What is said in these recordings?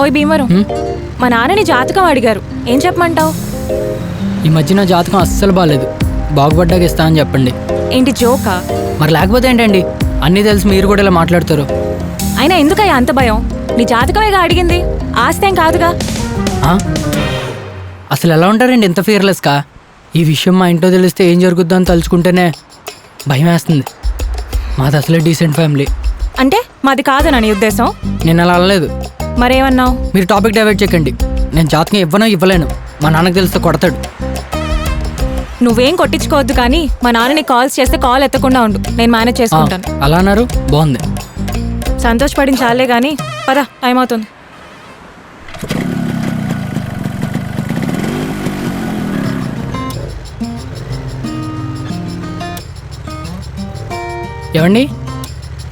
ఓయ్ భీమవరం, మా నాన్నని జాతకం అడిగారు, ఏం చెప్పమంటావు? ఈ మధ్య నా జాతకం అస్సలు బాగాలేదు, బాగుపడ్డాక ఇస్తా అని చెప్పండి. ఏంటి జోకా? మరి లేకపోతే ఏంటండి, అన్నీ తెలిసి మీరు కూడా ఇలా మాట్లాడుతారు. అయినా ఎందుకయ్యా అంత భయం? నీ జాతకమేగా అడిగింది, ఆస్తేం కాదుగా. అసలు ఎలా ఉంటారండి ఇంత ఫియర్లెస్గా? ఈ విషయం మా ఇంట్లో తెలిస్తే ఏం జరుగుద్దో అని తలుచుకుంటేనే భయం వేస్తుంది. మాది అసలే డీసెంట్ ఫ్యామిలీ. అంటే మాది కాదనా నీ ఉద్దేశం? నేను అలా అనలేదు. మరేమన్నావు? మీరు టాపిక్ డైవర్ట్ చేయకండి. నేను జాతకం ఇవ్వలేను, మా నాన్నకు తెలిస్తే కొడతాడు. నువ్వేం కొట్టించుకోవద్దు, కానీ మా నాన్నని కాల్స్ చేస్తే కాల్ ఎత్తకుండా ఉండు, నేను మేనేజ్ చేసుకుంటాను. అలా అన్నారు, బాగుంది. సంతోషపడిన చాలే కానీ పద, టైం అవుతుంది. ఏవండి,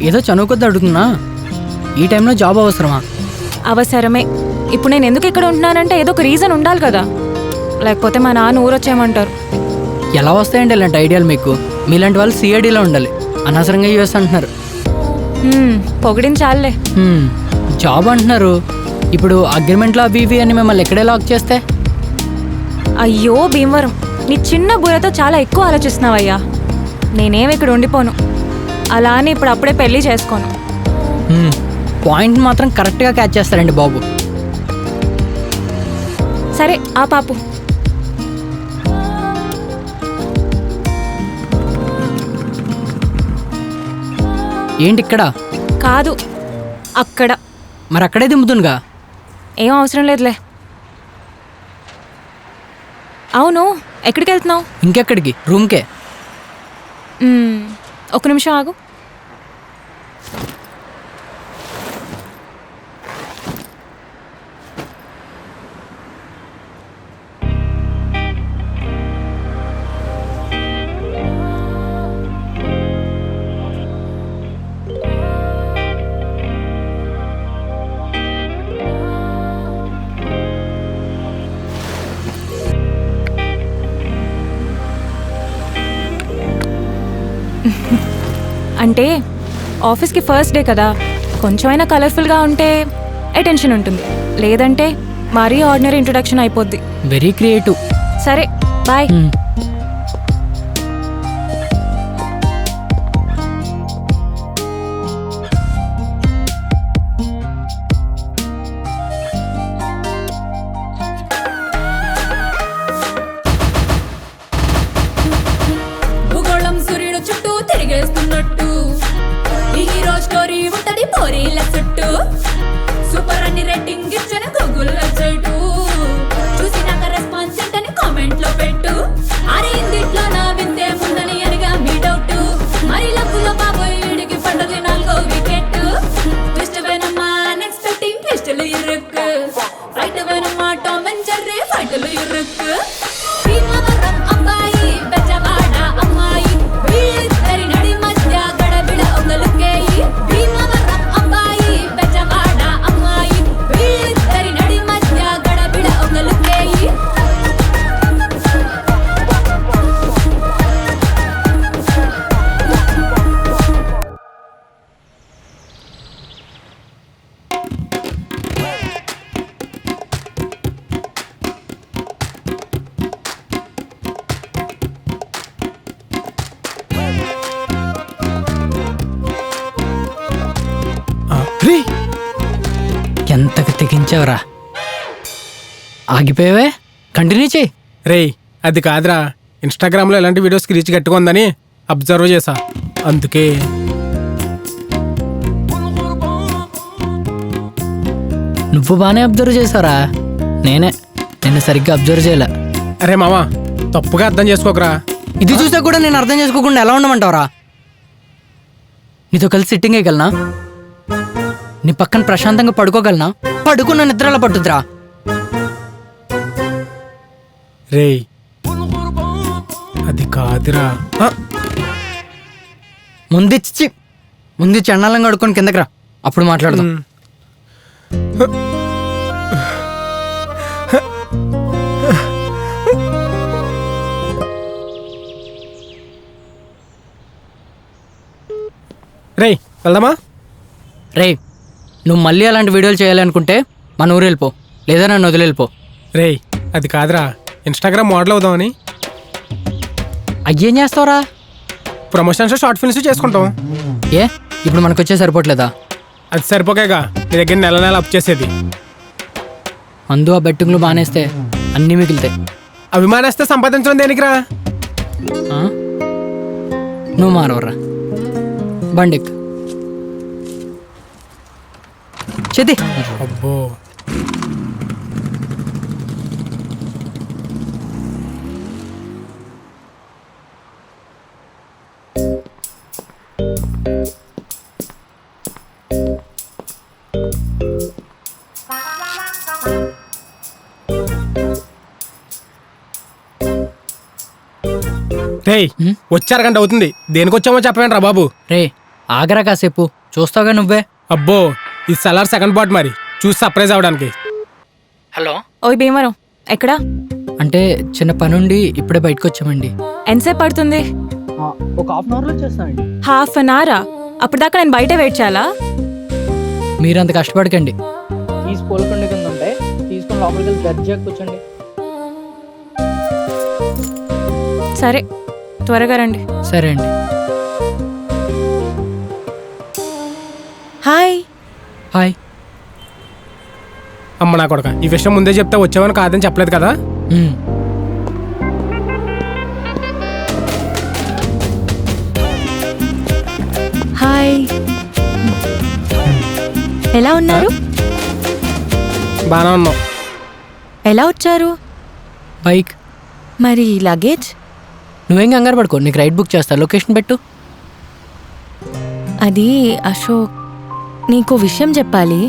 ఏదో చదువుకొద్దు అడుగుతున్నా, ఈ టైంలో జాబ్ అవసరమా? అవసరమే. ఇప్పుడు నేను ఎందుకు ఇక్కడ ఉంటున్నానంటే ఏదో ఒక రీజన్ ఉండాలి కదా, లేకపోతే మా నాన్న ఊరొచ్చేయమంటారు. ఎలా వస్తాయండి ఇలాంటి ఐడియాలు మీకు? మీలాంటి వాళ్ళు సిఐడిలో ఉండాలి, అనవసరంగా యూఎస్ అంటున్నారు. పొగిడించాలే. జాబ్ అంటున్నారు, ఇప్పుడు అగ్రిమెంట్లో అవి ఇవి అని మిమ్మల్ని ఎక్కడే లాక్ చేస్తే? అయ్యో భీమవరం, నీ చిన్న బుర్రతో చాలా ఎక్కువ ఆలోచిస్తున్నావయ్యా. నేనేం ఇక్కడ ఉండిపోను, అలా అని ఇప్పుడు అప్పుడే పెళ్లి చేసుకోను. పాయింట్ మాత్రం కరెక్ట్గా క్యాచ్ చేస్తారండి బాబు. సరే ఆ పాపు. ఏంటి ఇక్కడ? కాదు అక్కడ. మరి అక్కడే దింపుతుందిగా. ఏం అవసరం లేదులే. అవును, ఎక్కడికి వెళ్తున్నావు? ఇంకెక్కడికి, రూమ్కే. ఒక నిమిషం ఆగు. అంటే ఆఫీస్కి ఫస్ట్ డే కదా, కొంచెమైనా కలర్ఫుల్గా ఉంటే అటెన్షన్ ఉంటుంది, లేదంటే మరీ ఆర్డినరీ ఇంట్రొడక్షన్ అయిపోద్ది. Very creative. సరే బాయ్. తిరిగేస్తున్నట్టు ఈ హీరో స్టోరీ ఉంటది పోరీల చుట్టూ. సూపర్ అని రేటింగ్ ఇచ్చిన గూగుల్ వెబ్సైట్, చూసినాక రెస్పాన్స్ ఏంటని కామెంట్ లో పెట్టు. అరే ఇందిట్లో నా విందే ముందని అనిగా మీ డౌట్. మరి లక్కులో బాబోయ్ వీడికి పడ్డది 4వ వికెట్. ట్విస్ట్ వేనమ్మా అన్ఎక్స్పెక్టింగ్ ట్విస్టులు ఇరుక్కు. ఫైట్ వేనమ్మా టామ్ అండ్ జెర్రీ ఫైట్లు ఇరుక్కు. భీమవరం అబ్బాయి బెజవాడ అమ్మాయి, వీళ్ళిద్దరి నడి మధ్య గడబిడ ఒంగలుకేయి. భీమవరం అబ్బాయి బెజవాడ అమ్మాయి, వీళ్ళిద్దరి నడి మధ్య గడబిడ ఒంగలుకేయి. ఎంతకు తెగించావురా? ఆగిపోయావే, కంటిన్యూ చేయి. రేయ్ అది కాదురా, ఇన్స్టాగ్రామ్లో ఇలాంటి వీడియోస్కి రీచ్ గట్టిగా ఉందని అబ్జర్వ్ చేసా, అందుకే. నువ్వు బాగానే అబ్జర్వ్ చేసావురా, నిన్ను సరిగ్గా అబ్జర్వ్ చేయలే. అరే మామా, తప్పుగా అర్థం చేసుకోకరా. ఇది చూసా కూడా నేను అర్థం చేసుకోకుండా ఎలా ఉండమంటావురా? నీతో కలిసి సిట్టింగ్ వేయగలనా? నీ పక్కన ప్రశాంతంగా పడుకోగలనా? పడుకున్న నిద్రలా పట్టుద్రా. రేయ్ అది కాదురా. ముందు చండాలంగా అడుక్కొని కిందకి రా, అప్పుడు మాట్లాడదాం. రేయ్ వెళ్దామా? రేయ్, నువ్వు మళ్ళీ అలాంటి వీడియోలు చేయాలనుకుంటే మన ఊరు వెళ్ళిపో, లేదా నన్ను వదిలి వెళ్ళిపో. రేయ్ అది కాదురా, ఇన్స్టాగ్రామ్ మోడల్ అవుదామని. అయ్యేం చేస్తావురా? ప్రమోషన్స్ షార్ట్ ఫిల్మ్స్ చేసుకుంటాం. ఏ ఇప్పుడు మనకు వచ్చే సరిపోవట్లేదా? అది సరిపోకేగా నీ దగ్గర నెల నెల అప్ చేసేది. మందు ఆ బెట్టింగ్లు మానేస్తే అన్నీ మిగులుతాయి. అభిమానేస్తే సంపాదించడం దేనికిరా? ఆ? నువ్వు మారవరా, బండిక్ చెది. అబ్బో రేయ్ వచ్చారు గంట అవుతుంది, దేనికి వచ్చామో చెప్పండి రా బాబు. రే ఆగరా కాసేపు, చూస్తావుగా నువ్వే. అబ్బో ఇది సలార్ సెకండ్ పార్ట్, మరి చూసి సర్ప్రైజ్ అవడానికి. హలో. ఓయ్ భీమవరం, ఎక్కడా? అంటే చిన్న పనుండి ఇప్పుడే బయటకు వచ్చామండి. ఎంతసేపు పడుతుంది? ఒక హాఫ్ అన్ అవర్లో వచ్చేస్తామండి. హాఫ్ అన్ అవరా? అప్పుడు దాకా నేను బయట వెయిట్ చేయాలా? మీరు అంత కష్టపడకండి. ఈ స్కూల్ కొండ కింద ఉంటాయి, తీసుకొని లోపలికి వెళ్ళి దర్జాగా కూర్చోండి. సరే త్వరగా రండి. సరే అండి. హాయ్. హాయ్. అమ్మ నా కొడక, ఈ విషయం ముందే చెప్తే వచ్చామని కాదని చెప్పలేదు కదా. హాయ్, ఎలా ఉన్నారు? బాగా ఉన్నావు. ఎలా వచ్చారు? బైక్. మరి లగేజ్? నువ్వేం కంగారు పడుకో, నీకు రైడ్ బుక్ చేస్తా, లొకేషన్ పెట్టు. అది అశోక్, నీకు విషయం చెప్పాలి.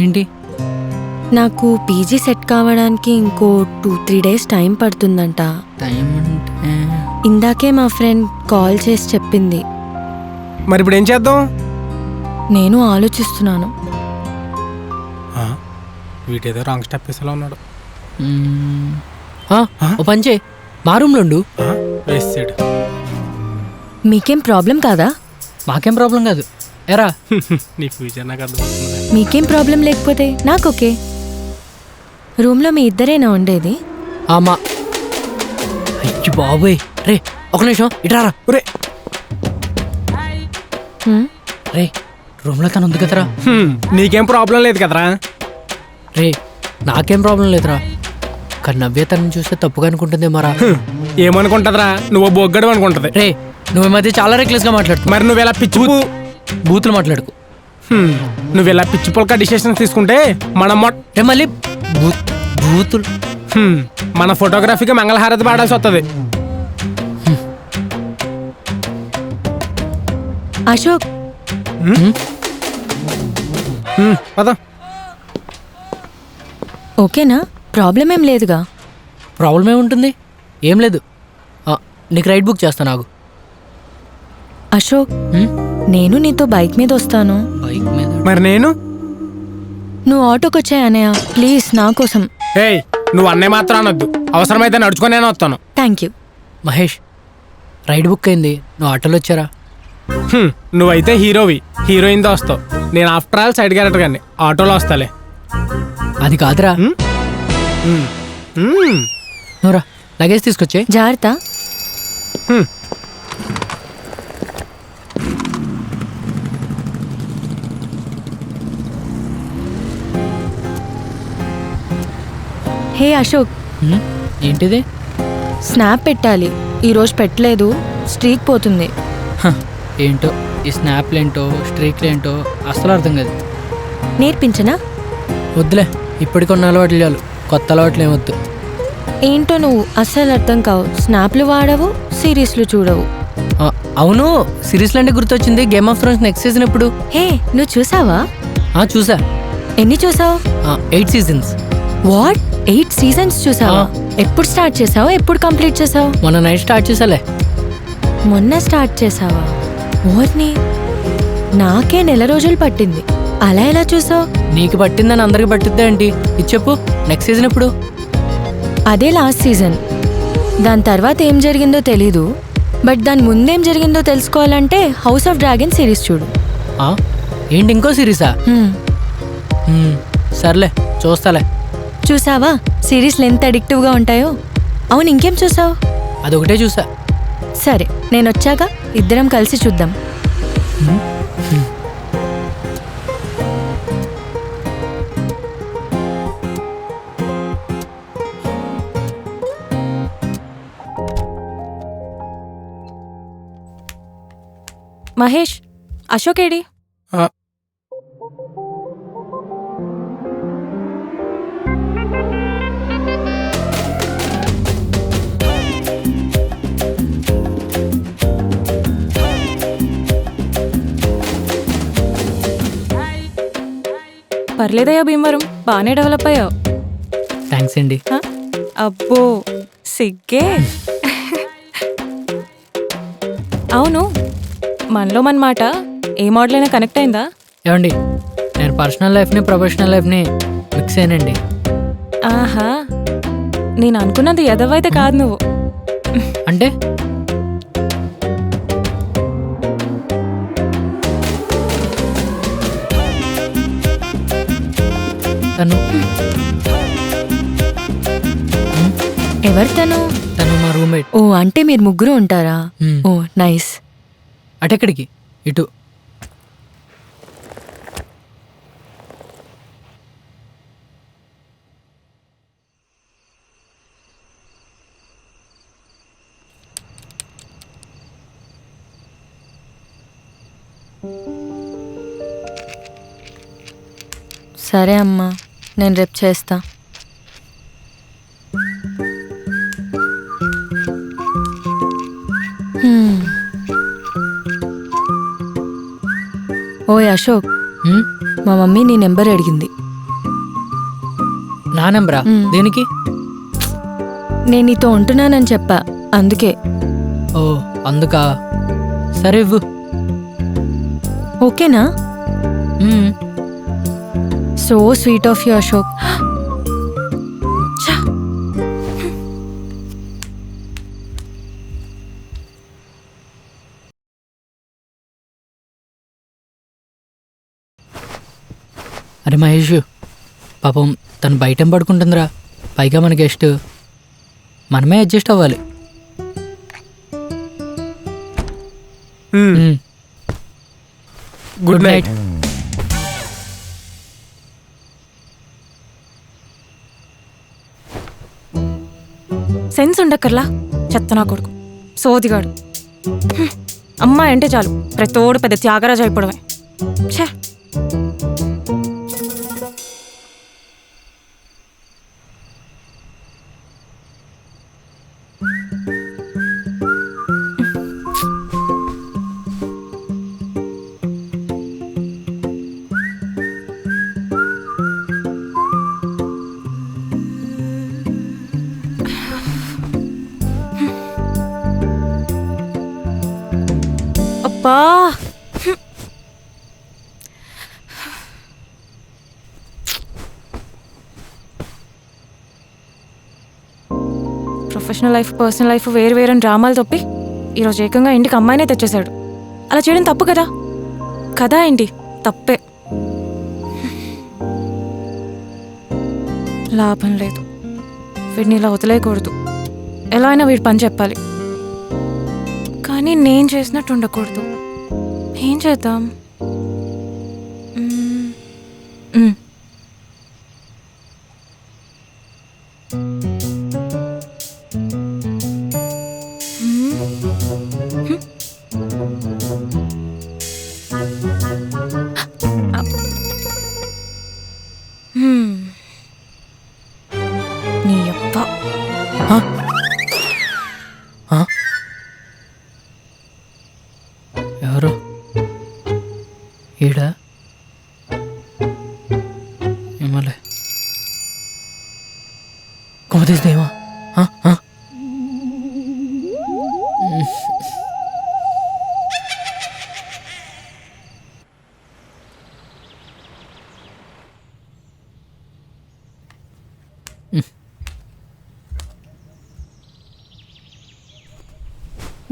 ఏంటి? నాకు పీజీ సెట్ కావడానికి ఇంకో 2-3 డేస్ టైం పడుతుందంట. టైం అంటే ఇందాకే మా ఫ్రెండ్ కాల్ చేసి చెప్పింది. మరి ఇప్పుడు ఏం చేద్దాం? నేను ఆలోచిస్తున్నాను. వీటేదో రాంగ్ స్టెప్ వేసేలా ఉన్నాడు. ఓ పని చేయి, మా రూమ్లో ఉండు. వేసాడు. మీకేం ప్రాబ్లం కాదా? మాకేం ప్రాబ్లం కాదు. ఎరా నీ ఫ్యూచర్ నాకు అర్థమవుతుంది. మీకేం ప్రాబ్లం లేకపోతే నాకు ఓకే. రూమ్లో మీ ఇద్దరేనా ఉండేది? ఆమా. అయ్యి బాబోయ్. రే ఒక నిమిషం ఇటారా. రే రే రూమ్లో తను ఉంది కదరా. నీకేం ప్రాబ్లం లేదు కదరా? రే నాకేం ప్రాబ్లం లేదురా, కానీ నవ్వే తనని చూస్తే తప్పుగా అనుకుంటుంది మరా. ఏమనుకుంటదిరా? నువ్వు బొగ్గడు అనుకుంటది. రే నువ్వు ఈ మధ్య చాలా రెక్లెస్గా మాట్లాడుతు. మరి నువ్వు ఎలా పిచ్చి బూతులు మాట్లాడుకు. నువ్వు ఎలా పిచ్చి పొలక డిసిషన్స్ తీసుకుంటే మనం రే మళ్ళీ బూతులు. మన ఫోటోగ్రఫీకి మంగళహారతి పాడాల్సి వస్తుంది. అశోక్, పద. ఓకేనా? ప్రాబ్లం ఏం లేదుగా? ప్రాబ్లం ఏముంటుంది, ఏం లేదు. నీకు రైడ్ బుక్ చేస్తాను నాకు. అశోక్, నేను నీతో బైక్ మీద వస్తాను. బైక్ మీద? మరి నేను? నువ్వు ఆటోకి వచ్చాయి అన్నయ్య, ప్లీజ్ నా కోసం. ఏయ్ నువ్వు అన్నయ్య మాత్రం అనొద్దు, అవసరమైతే నడుచుకునే వస్తాను. Thank you. Mahesh ride book అయింది, నువ్వు ఆటోలో వచ్చారా? నువ్వైతే హీరోవి, హీరోయిన్తో వస్తావు. నేను ఆఫ్టర్ ఆల్ సైడ్ క్యారెక్టర్ కానీ ఆటోలో వస్తాలే. అది కాదురా. నువ్వురా లగేజ్ తీసుకొచ్చే. జాగ్రత్త. హే అశోక్, ఏంటిది? స్నాప్ పెట్టాలి. ఈరోజు పెట్టలేదు, స్ట్రీక్ పోతుంది. ఏంటో ఈ స్నాప్లు ఏంటో స్ట్రీక్లు ఏంటో అస్సలు అర్థం కాదు. నేర్పించనా? వద్దులే, ఇప్పటికొన్న అలవాట్లు చాలు, కొత్త అలవాట్లు ఏమొద్దు. ఏంటో నువ్వు అస్సలు అర్థం కావు. స్నాప్లు వాడవు, సిరీస్లు చూడవు. అవును, సిరీస్లు అంటే గుర్తొచ్చింది, game of Thrones next season ఎప్పుడు? హే నువ్వు చూసావా? చూసా. ఎన్ని చూసావు? 8 seasons. వాట్, 8 seasons చూసావా? ఎప్పుడు స్టార్ట్ చేసావు, ఎప్పుడు కంప్లీట్ చేసావు? మొన్న నైట్ స్టార్ట్ చేసాలే. మొన్న స్టార్ట్ చేసావా? ఓర్ని, నాకే నెల రోజులు పట్టింది. అలా ఎలా చూసావు? నీకు పట్టిందని అందరికి పట్టిద్దా ఏంటి? ఇది చెప్పు, నెక్స్ట్ సీజన్ ఎప్పుడు? అదే లాస్ట్ సీజన్. దాని తర్వాత ఏం జరిగిందో తెలీదు, బట్ దాని ముందేం జరిగిందో తెలుసుకోవాలంటే హౌస్ ఆఫ్ డ్రాగన్ సిరీస్ చూడు. ఏంటి ఇంకో సిరీసా? సర్లే చూస్తాలే. చూసావా సిరీస్లు ఎంత అడిక్టివ్గా ఉంటాయో? అవును, ఇంకేం చూసావు? అదొకటే చూసా. సరే, నేను వచ్చాక ఇద్దరం కలిసి చూద్దాం. మహేష్, అశోక్ ఏడి? ఆ, పర్లేదయ్యా భీమవరం, బాగానే డెవలప్ అయ్యావు. థ్యాంక్స్ అండి. హ? అబ్బో సిగ్గే. అవును, మనలో మన మాట ఏ మోడల్ అయినా కనెక్ట్ అయిందా? ఏమండి, నేను పర్సనల్ లైఫ్ని ప్రొఫెషనల్ లైఫ్ని మిక్స్ అయ్యానండి. ఆహా, నేను అనుకున్నది ఎదవైతే కాదు నువ్వు. అంటే తను ఎవరు తను? తను మా రూమ్మేట్. ఓ, అంటే మీరు ముగ్గురు ఉంటారా? ఓ నైస్. అటెక్కడికి? ఇటు. సరే అమ్మా, నేను రేపు చేస్తా. హ్మ్. ఓయ్ అశోక్, హ్మ్? మా మమ్మీ నీ నెంబర్ అడిగింది. నా నెంబరా? దేనికి? నేను నీతో ఉంటున్నానని చెప్పా, అందుకే. ఓ అందుకా? సరే ఇవ్వు. ఓకేనా? హ్మ్. So sweet of you Ashok. అరే మహేష్, పాపం తను బయటేం పడుకుంటుందిరా, పైగా మన గెస్ట్. మనమే అడ్జస్ట్ అవ్వాలి. హ్మ్. Good night. సెన్స్ ఉండక్కర్లా, చెత్త నా కొడుకు, సోదిగాడు. హ్మ్. అమ్మాయి అంటే చాలు ప్రతోడు పెద్ద త్యాగరాజు అయిపోవడమే. ఛే. అబ్బా, ప్రొఫెషనల్ లైఫ్ పర్సనల్ లైఫ్ వేరు వేరని డ్రామాలు తప్పి ఈరోజు ఏకంగా ఇంటికి అమ్మాయినే తెచ్చేశాడు. అలా చేయడం తప్పు కదా? కదా ఏంటి? తప్పే. లాభం లేదు, వీడిని ఇలా వదిలేయకూడదు. ఎలా అయినా వీడి పని చెప్పాలి, కానీ నేను చేసినట్టు ఉండకూడదు. ఏం చేద్దాం? మ్మ్. మ్మ్. నీ అబ్బా, ఆ? ఆ? ఎవరు? ఈడ ఏమలే కోమతీదేమా?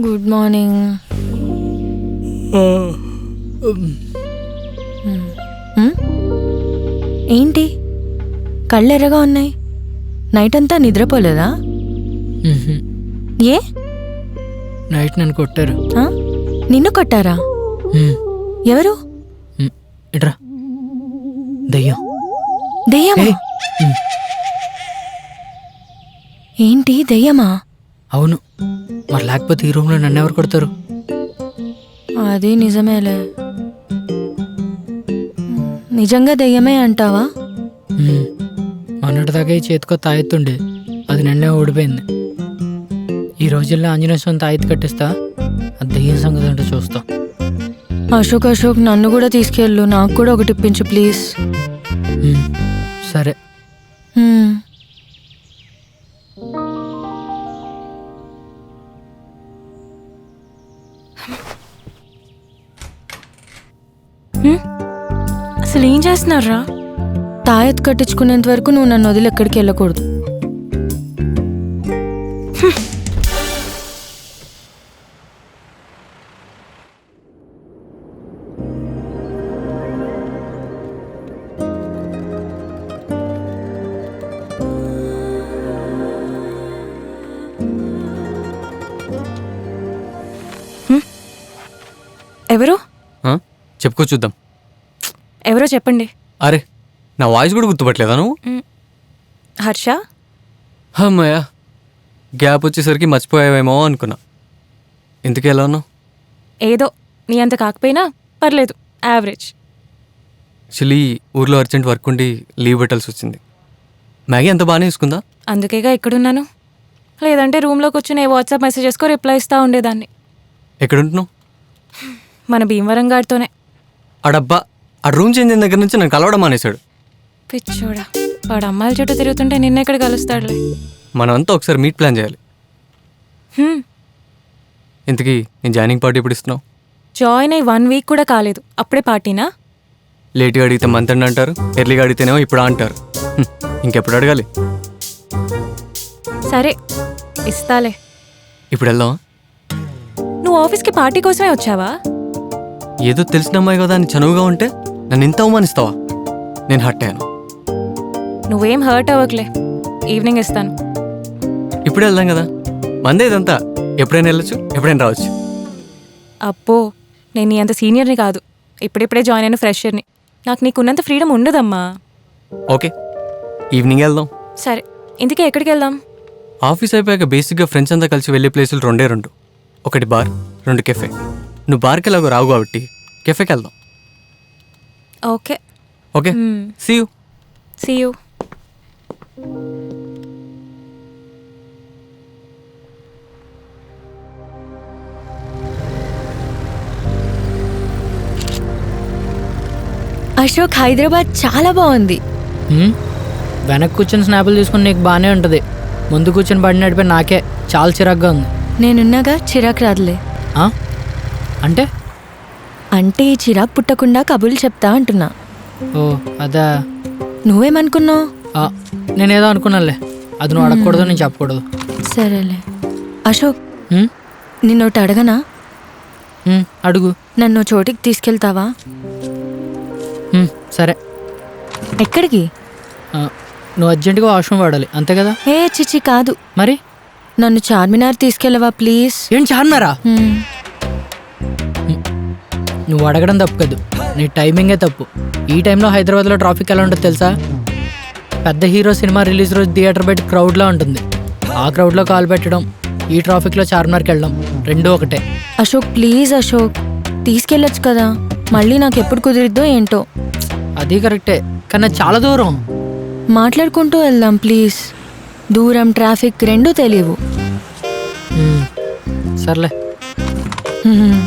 Good morning. ఏంటి కళ్ళు ఎర్రగా ఉన్నాయి. నైట్ అంతా నిద్రపోలేదా? మ్హూ. ఏ? నైట్ నన్ను కొట్టారు. ఆ? నిన్ను కొట్టారా? మ్, ఎవరు? మ్, ఇట్రా దయ్యం. దెయ్యమా? ఏయ్, మ్, ఏంటి దెయ్యమా? అవును, మరి లేకపోతే ఈ రూమ్లో నన్ను ఎవరు కొడతారు? అది నిజమేలే. నిజంగా దెయ్యమే అంటావా? మ్, మొన్నటిదాకా ఈ చేతికో తాయెత్తుండే, అది నిన్నే ఓడిపోయింది. ఈ రోజుల్లో ఆంజనేయ స్వామి తాయెత్తు కట్టిస్తా, అది దయ్యం సంగతి అంటే చూస్తా. అశోక్ అశోక్ నన్ను కూడా తీసుకెళ్ళు, నాకు కూడా ఒకటి ఇప్పించు ప్లీజ్. మ్, సరే. హ్మ్. అసలు ఏం చేస్తున్నారా? తాయెత్తు కట్టించుకునేంత వరకు నువ్వు నన్ను వదిలి ఎక్కడికి వెళ్ళకూడదు. ఎవరు? చెప్పుకో చూద్దాం. ఎవరో చెప్పండి. అరే, నా వాయిస్ కూడా గుర్తుపట్టలేదా నువ్వు? హర్ష? అమ్మయ్య, గ్యాప్ వచ్చేసరికి మర్చిపోయావేమో అనుకున్నా. ఇంతకీ ఎలా ఉన్నావు? ఏదో నీ అంత కాకపోయినా పర్లేదు, యావరేజ్. యాక్చువల్లీ ఊర్లో అర్జెంట్ వర్క్ ఉండి లీవ్ పెట్టాల్సి వచ్చింది. మ్యాగీ అంత బాగానే చూసుకుందా? అందుకేగా ఇక్కడున్నాను. లేదంటే రూమ్లోకి వచ్చి నేను వాట్సాప్ మెసేజెస్కో రిప్లై ఇస్తూ ఉండేదాన్ని. ఎక్కడుంటున్నావు? మన భీమవరం గాడితోనే. ఆ డబ్బా ఆ రూమ్ చేంజ్ అయిన దగ్గర నుంచి నన్ను కలవడం మానేశాడు. పిచ్చోడా, వాడు అమ్మాయిల చుట్టూ తిరుగుతుంటే నిన్నెక్కడ కలుస్తాడులే. మనమంతా ఒకసారి మీట్ ప్లాన్ చేయాలి. హ్మ్. ఇంతకీ నేను జాయినింగ్ పార్టీ ఎప్పుడు ఇస్తున్నావు? జాయిన్ అయ్యి 1 వీక్ కూడా కాలేదు, అప్పుడే పార్టీనా? లేట్గా అడిగితే మంత్ ఎండ్ అంటారు, ఎర్లీగా అడిగితేనేమో ఇప్పుడు అంటారు. ఇంకెప్పుడు అడగాలి? సరే ఇస్తాలే. ఇప్పుడు వెళ్దామా? నువ్వు ఆఫీస్కి పార్టీ కోసమే వచ్చావా? ఏదో తెలిసిన అమ్మాయి కదా అని చనువుగా ఉంటే నన్ను ఇంత అవమానిస్తావా? నేను హర్ట్ అయ్యాను. నువ్వేం హర్ట్ అవ్వకలే, ఈవినింగ్ ఇస్తాను. ఇప్పుడే వెళ్దాం కదా, మందే ఇదంతా. ఎప్పుడైనా వెళ్ళొచ్చు, ఎప్పుడైనా రావచ్చు. అప్పో, నేను నీ అంత సీనియర్ని కాదు, ఇప్పుడిప్పుడే జాయిన్ అయిన ఫ్రెషర్ని. నాకు నీకున్నంత ఫ్రీడమ్ ఉండదమ్మా. ఓకే, ఈవినింగ్ వెళ్దాం. సరే, ఇంతకీ ఎక్కడికి వెళ్దాం? ఆఫీస్ అయిపోయాక బేసిక్గా ఫ్రెండ్స్ అంతా కలిసి వెళ్ళే ప్లేసులు 2. ఒకటి బార్, 2 కెఫే. నువ్వు బార్కి ఎలాగో రావు కాబట్టి కెఫేకి వెళ్దాం. Okay. Okay, see you. See you. Ashok, Hyderabad చాలా బాగుంది. మ్, వెనక్కి కూర్చొని స్నాపులు తీసుకుని నీకు బాగానే ఉంటుంది, ముందు కూర్చొని బండి నడిపి నాకే చాలా చిరాగ్గా ఉంది. నేనున్నాగా చిరాకు రాదులే. ఆ? అంటే? అంటే ఈ చిరాకు పుట్టకుండా కబుర్లు చెప్తా అంటున్నా. ఓ అదా. నువ్వేమనుకున్నావు? నేనేదో అనుకున్నానులే, అది నువ్వు అడగకూడదు, నేను చెప్పకూడదు. సరేలే. అశోక్, మ్? నిన్నోటి అడగనా? అడుగు. నన్ను చోటికి తీసుకెళ్తావా? సరే. ఎక్కడికి? నువ్వు అర్జెంటుగా వాష్రూమ్ వాడాలి, అంతే కదా? ఏ చిచి కాదు. మరి నన్ను చార్మినార్ తీసుకెళ్ళవా ప్లీజ్? ఏం చార్మినారా? హ్మ్. నువ్వు అడగడం తప్పు కాదు, నీ టైమింగే తప్పు. ఈ టైంలో హైదరాబాద్లో ట్రాఫిక్ ఎలా ఉంటుందో తెలుసా? పెద్ద హీరో సినిమా రిలీజ్ రోజు థియేటర్ బయట క్రౌడ్లా ఉంటుంది. ఆ క్రౌడ్లో కాల్ పెట్టడం, ఈ ట్రాఫిక్లో చార్మినార్కి వెళ్ళడం, రెండూ ఒకటే. అశోక్ ప్లీజ్ అశోక్, తీసుకెళ్ళొచ్చు కదా. మళ్ళీ నాకు ఎప్పుడు కుదిరిద్దో ఏంటో. అది కరెక్టే, కానీ అది చాలా దూరం. మాట్లాడుకుంటూ వెళ్దాం ప్లీజ్. దూరం, ట్రాఫిక్ రెండూ తెలియవు. సర్లే. హ్మ్.